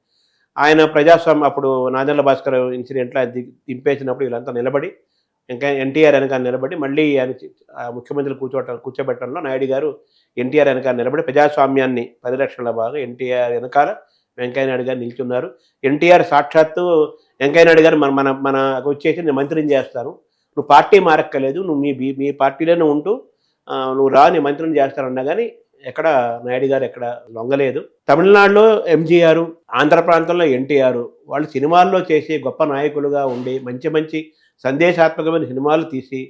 ఆయన ప్రజాస్వామ్యం అప్పుడు నాదెండ్ల భాస్కర్ ఇన్సిడెంట్లో దింపేసినప్పుడు వీళ్ళంతా నిలబడి ఎన్టీఆర్ వెనకాల నిలబడి మళ్ళీ ఆయన ముఖ్యమంత్రి కూర్చోబెట్టడంలో నాయుడు గారు ఎన్టీఆర్ వెనకాల నిలబడి ప్రజాస్వామ్యాన్ని పరిరక్షణలో భాగంగా ఎన్టీఆర్ వెనకాల వెంకయ్యనాయుడు గారు నిల్చున్నారు. ఎన్టీఆర్ సాక్షాత్తు వెంకయ్యనాయుడు గారు మన వచ్చేసి నేను మంత్రిని చేస్తాను, నువ్వు పార్టీ మారక్కలేదు, నువ్వు మీ పార్టీలోనే ఉంటూ నువ్వు రా, నీ మంత్రిని చేస్తానన్నా కానీ ఎక్కడ నాయుడు గారు ఎక్కడ లొంగలేదు. తమిళనాడులో ఎంజీఆర్, ఆంధ్ర ప్రాంతంలో ఎన్టీఆర్ వాళ్ళు సినిమాల్లో చేసి గొప్ప నాయకులుగా ఉండి మంచి మంచి సందేశాత్మకమైన సినిమాలు తీసి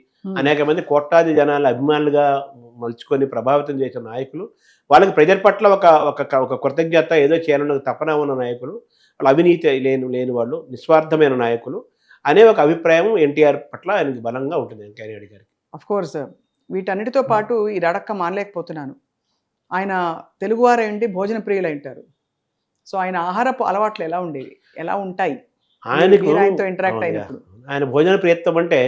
అనేక మంది కోట్లాది జనాల అభిమానులుగా మలుచుకొని ప్రభావితం చేసిన నాయకులు. వాళ్ళకి ప్రజల పట్ల ఒక కృతజ్ఞత, ఏదో చేయాలన్న తపన ఉన్న నాయకులు, వాళ్ళు అవినీతి లేని వాళ్ళు, నిస్వార్థమైన నాయకులు అనే ఒక అభిప్రాయం ఎన్టీఆర్ పట్ల ఆయనకి బలంగా ఉంటుంది వెంకయ్యనాయుడు గారికి. అఫ్ కోర్స్ వీటన్నిటితో పాటు ఈ రడక్క మానలేకపోతున్నాను, ఆయన తెలుగువారే ఉండి భోజన ప్రియులు అంటారు. సో ఆయన ఆహారపు అలవాట్లు ఎలా ఉండేవి, ఎలా ఉంటాయి ఆయనతో ఇంటరాక్ట్ అయినప్పుడు? ఆయన భోజన ప్రియత్వం అంటే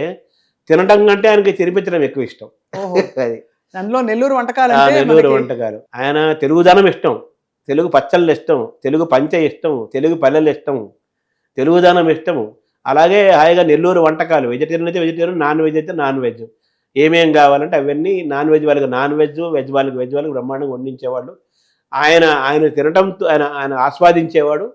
తినడం కంటే ఆయనకి తినిపించడం ఎక్కువ ఇష్టం. అది అందులో నెల్లూరు వంటకాలు, నెల్లూరు వంటకాలు. ఆయన తెలుగుదనం ఇష్టం, తెలుగు పచ్చళ్ళు ఇష్టం, తెలుగు పంచె ఇష్టం, తెలుగు పల్లెలు ఇష్టం, తెలుగుదనం ఇష్టం. అలాగే హాయిగా నెల్లూరు వంటకాలు, వెజిటేరియన్ అయితే వెజిటేరియన్, నాన్ వెజ్ అయితే నాన్ వెజ్. ఏమేం కావాలంటే అవన్నీ నాన్ వెజ్ వాళ్ళకి నాన్ వెజ్, వెజ్ వాళ్ళకి బ్రహ్మాండంగా వండించేవాళ్ళు. ఆయన ఆయన తినటంతో ఆయన ఆయన ఆస్వాదించేవాడు.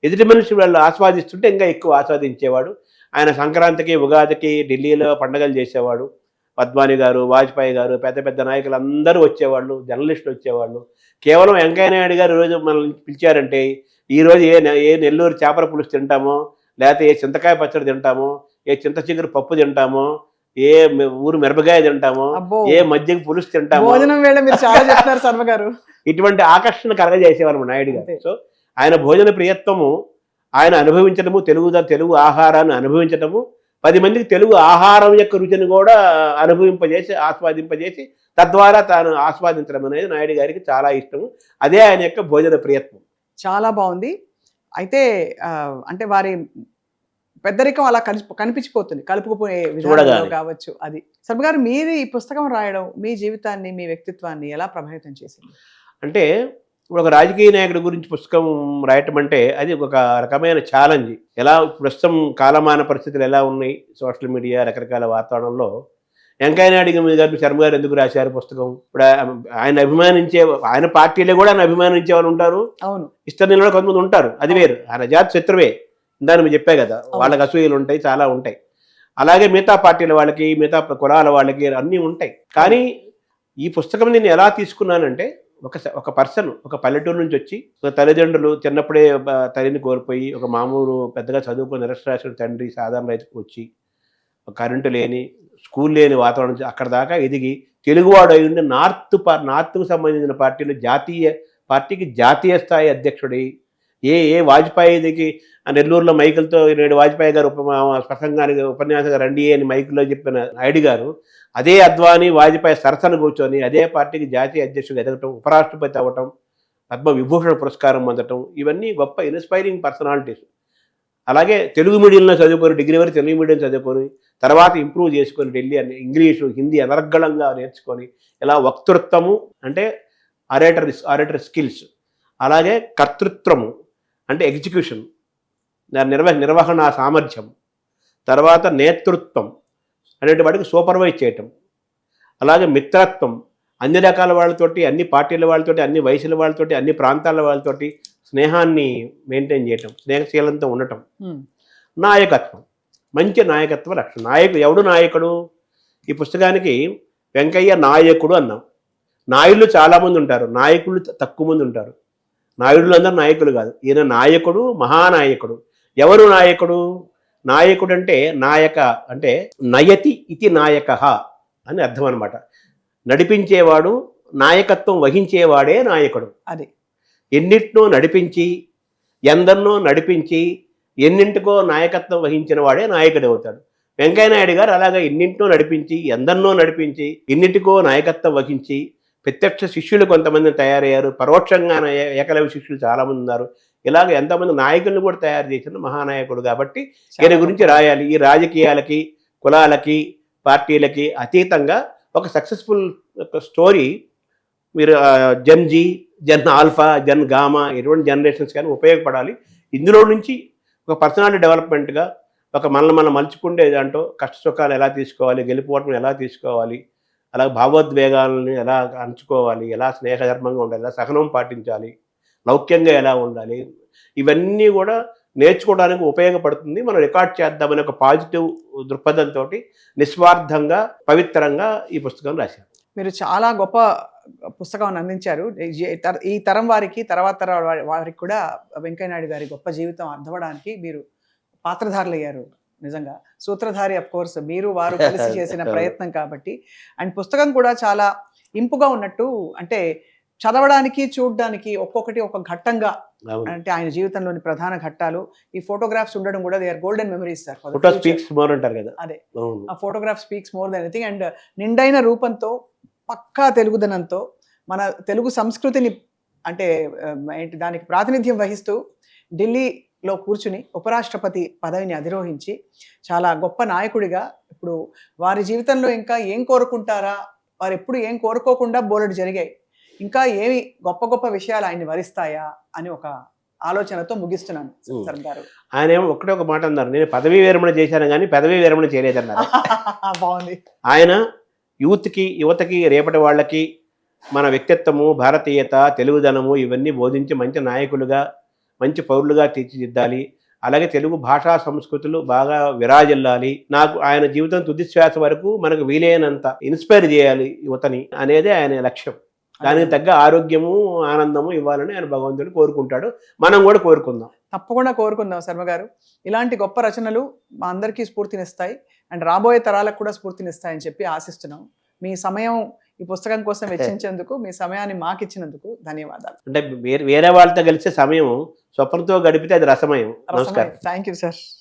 ఎదుటి మనిషి వాళ్ళు ఆస్వాదిస్తుంటే ఇంకా ఎక్కువ ఆస్వాదించేవాడు. ఆయన సంక్రాంతికి, ఉగాదికి ఢిల్లీలో పండగలు చేసేవాడు. అద్వానీ గారు, వాజ్పేయి గారు, పెద్ద పెద్ద నాయకులు అందరూ వచ్చేవాళ్ళు, జర్నలిస్టులు వచ్చేవాళ్ళు. కేవలం వెంకయ్య నాయుడు గారు ఈరోజు మనల్ని పిలిచారంటే, ఈరోజు ఏ నెల్లూరు చేపల పులుసు తింటామో, లేకపోతే ఏ చింతకాయ పచ్చడి తింటామో, ఏ చింత చిగురు పప్పు తింటామో, ఏ ఊరు మిరపకాయ తింటామో, అబ్బో, ఏ మజ్జిగ పులుసు తింటామో, భోజనం వేళ మీరు చాలా చెప్తున్నారు శర్మ గారు. ఇటువంటి ఆకర్షణ కలగజేసేవారు నాయుడు గారు. అంతే. సో ఆయన భోజన ప్రియత్వము, ఆయన అనుభవించడము, తెలుగు ఆహారాన్ని అనుభవించడము, 10 మందికి తెలుగు ఆహారం యొక్క రుచిని కూడా అనుభవింపజేసి, ఆస్వాదింపజేసి, తద్వారా తాను ఆస్వాదించడం అనేది నాయుడు గారికి చాలా ఇష్టము. అదే ఆయన యొక్క భోజన ప్రియత్వం. చాలా బాగుంది. అయితే అంటే వారి పెద్దరికం అలా కనిపించిపోతుంది, కలుపుకుపోయే విధానంలో చూడగానే. కావచ్చు. అది శర్మ గారు, మీరు ఈ పుస్తకం రాయడం మీ జీవితాన్ని, మీ వ్యక్తిత్వాన్ని ఎలా ప్రభావితం చేసింది? అంటే ఇప్పుడు ఒక రాజకీయ నాయకుడి గురించి పుస్తకం రాయటం అంటే అది ఒక రకమైన ఛాలెంజ్. ఎలా ప్రస్తుతం కాలమాన పరిస్థితులు ఎలా ఉన్నాయి, సోషల్ మీడియా రకరకాల వాతావరణంలో వెంకయ్య నాయుడు గారు, శర్మ గారు ఎందుకు రాశారు పుస్తకం? ఇప్పుడు ఆయన పార్టీలో కూడా ఆయన అభిమానించే వాళ్ళు ఉంటారు, అవును, ఇష్టం కూడా కొంతమంది ఉంటారు. అది వేరు, ఆయన జాతి శత్రువే. దాన్ని మీరు చెప్పే కదా, వాళ్ళకి అసూయలు ఉంటాయి, చాలా ఉంటాయి. అలాగే మిగతా పార్టీల వాళ్ళకి, మిగతా కులాల వాళ్ళకి అన్నీ ఉంటాయి. కానీ ఈ పుస్తకం నేను ఎలా తీసుకున్నానంటే, ఒక పర్సన్ ఒక పల్లెటూరు నుంచి వచ్చి, ఒక తల్లిదండ్రులు చిన్నప్పుడే తల్లిని కోల్పోయి, ఒక మామూలు పెద్దగా చదువుకుని నిరక్షరాస్యుడు తండ్రి సాధారణ రైతుకు వచ్చి, కరెంటు లేని, స్కూల్ లేని వాతావరణం నుంచి అక్కడ దాకా ఎదిగి తెలుగువాడు అయి ఉండి నార్త్కు సంబంధించిన పార్టీకి జాతీయ స్థాయి అధ్యక్షుడై, ఏ వాజ్పేయికి నెల్లూరులో మైకులతో నేడు వాజ్పేయి గారు ప్రసంగానికి ఉపన్యాసంగా రండి అని మైకుల్లో చెప్పిన నాయుడు గారు, అదే అద్వానీ వాజ్పేయి సరసన కూర్చొని అదే పార్టీకి జాతీయ అధ్యక్షుడు ఎదగటం, ఉపరాష్ట్రపతి అవ్వటం, పద్మ విభూషణ పురస్కారం పొందటం, ఇవన్నీ గొప్ప ఇన్స్పైరింగ్ పర్సనాలిటీస్. అలాగే తెలుగు మీడియంలో చదువుకొని, డిగ్రీ వరకు తెలుగు మీడియం చదువుకొని, తర్వాత ఇంప్రూవ్ చేసుకొని ఢిల్లీ ఇంగ్లీషు, హిందీ అనర్గళంగా నేర్చుకొని, ఇలా వక్తృత్వము అంటే ఆరేటర్ స్కిల్స్, అలాగే కర్తృత్వము అంటే ఎగ్జిక్యూషన్, నిర్వహణ సామర్థ్యం, తర్వాత నేతృత్వం అనేటి వాటికి సూపర్వైజ్ చేయటం, అలాగే మిత్రత్వం, అన్ని రకాల వాళ్ళతోటి, అన్ని పార్టీల వాళ్ళతోటి, అన్ని వయసుల వాళ్ళతోటి, అన్ని ప్రాంతాల వాళ్ళతోటి స్నేహాన్ని మెయింటైన్ చేయటం, స్నేహశీలంతో ఉండటం, నాయకత్వం, మంచి నాయకత్వ లక్షణం. ఎవడు నాయకుడు? ఈ పుస్తకానికి వెంకయ్య నాయకుడు అన్నాం. నాయుళ్ళు చాలామంది ఉంటారు, నాయకులు తక్కువ మంది ఉంటారు. నాయుడులు అందరూ నాయకులు కాదు. ఈయన నాయకుడు, మహానాయకుడు. ఎవరు నాయకుడు? నాయకుడు అంటే అంటే నయతి ఇతి నాయక అని అర్థం అనమాట. నడిపించేవాడు, నాయకత్వం వహించేవాడే నాయకుడు. అది ఎన్నింటినో నడిపించి, ఎందరినో నడిపించి, ఎన్నింటికో నాయకత్వం వహించిన వాడే నాయకుడు అవుతాడు. వెంకయ్య నాయుడు గారు అలాగే ఎన్నింటినో నడిపించి, ఎందరినో నడిపించి, ఎన్నింటికో నాయకత్వం వహించి, ప్రత్యక్ష శిష్యులు కొంతమంది తయారయ్యారు, పరోక్షంగా ఏకలవ్య శిష్యులు చాలామంది ఉన్నారు. ఇలాగ ఎంతమంది నాయకులను కూడా తయారు చేసిన మహానాయకుడు. కాబట్టి ఈయన గురించి రాయాలి. ఈ రాజకీయాలకి, కులాలకి, పార్టీలకి అతీతంగా ఒక సక్సెస్ఫుల్ స్టోరీ మీరు జన్ ఆల్ఫా, జన్ గామా ఎటువంటి జనరేషన్స్ కానీ ఉపయోగపడాలి. ఇందులో నుంచి ఒక పర్సనాలిటీ డెవలప్మెంట్గా, ఒక మనం మలుచుకుంటే దాంట్లో కష్ట సుఖాలు ఎలా తీసుకోవాలి, గెలుపోవటం ఎలా తీసుకోవాలి, అలాగే భావోద్వేగాలను ఎలా అంచుకోవాలి, ఎలా స్నేహధర్మంగా ఉండాలి, ఎలా సహనం పాటించాలి, లౌక్యంగా ఎలా ఉండాలి, ఇవన్నీ కూడా నేర్చుకోవడానికి ఉపయోగపడుతుంది. మనం రికార్డ్ చేద్దామనే ఒక పాజిటివ్ దృక్పథంతో నిస్వార్థంగా, పవిత్రంగా ఈ పుస్తకం రాశారు. మీరు చాలా గొప్ప పుస్తకాన్ని అందించారు. ఈ తరం వారికి, తర్వాత తరం వారికి కూడా వెంకయ్య నాయుడు గారి గొప్ప జీవితం అర్థమవడానికి మీరు పాత్రధారులు అయ్యారు. నిజంగా సూత్రధారి అఫ్ కోర్స్ మీరు వారు కలిసి చేసిన ప్రయత్నం కాబట్టి. అండ్ పుస్తకం కూడా చాలా ఇంపుగా ఉన్నట్టు, అంటే చదవడానికి, చూడడానికి ఒక్కొక్కటి ఒక ఘట్టంగా, అంటే ఆయన జీవితంలోని ప్రధాన ఘట్టాలు, ఈ ఫోటోగ్రాఫ్స్ ఉండడం కూడా they are golden memories sir. అదే, ఆ photograph speaks more than anything. And నిండైన రూపంతో, పక్కా తెలుగుదనంతో, మన తెలుగు సంస్కృతిని అంటే ఏంటి దానికి ప్రాతినిధ్యం వహిస్తూ ఢిల్లీలో కూర్చుని ఉపరాష్ట్రపతి పదవిని అధిరోహించి చాలా గొప్ప నాయకుడిగా, ఇప్పుడు వారి జీవితంలో ఇంకా ఏం కోరుకుంటారా, వారు ఎప్పుడు ఏం కోరుకోకుండా బోలెడు జరిగాయి. ఇంకా ఏమి గొప్ప గొప్ప విషయాలు ఆయన్ని వరిస్తాయా అని ఒక ఆలోచనతో ముగిస్తున్నాను శరత్ గారు. ఆయన ఏమో ఒకటే ఒక మాట అన్నారు, నేను పదవీ విరమణ చేశాను కానీ పదవీ విరమణ చేయలేదన్నారు. బాగుంది. ఆయన యువతకి రేపటి వాళ్ళకి మన వ్యక్తిత్వము, భారతీయత, తెలుగుదనము ఇవన్నీ బోధించి మంచి నాయకులుగా, మంచి పౌరులుగా తీర్చిదిద్దాలి. అలాగే తెలుగు భాషా సంస్కృతులు బాగా విరాజిల్లాలి. నాకు ఆయన జీవితం తుది శ్వాస వరకు మనకు వీలైనంత ఇన్స్పైర్ చేయాలి యువతని అనేది ఆయన లక్ష్యం. దానికి తగ్గ ఆరోగ్యము, ఆనందము ఇవ్వాలని ఆయన భగవంతుడు కోరుకుంటాడు. మనం కూడా కోరుకుందాం. తప్పకుండా కోరుకుందాం శర్మ గారు. ఇలాంటి గొప్ప రచనలు మా అందరికీ స్ఫూర్తినిస్తాయి అండ్ రాబోయే తరాలకు కూడా స్ఫూర్తినిస్తాయని చెప్పి ఆశిస్తున్నాం. మీ సమయం ఈ పుస్తకం కోసం వెచ్చించేందుకు, మీ సమయాన్ని మాకిచ్చినందుకు ధన్యవాదాలు. అంటే వేరే వాళ్ళతో కలిసే సమయం స్వప్నంతో గడిపితే అది రసమయం. నమస్కారం. Thank you sir.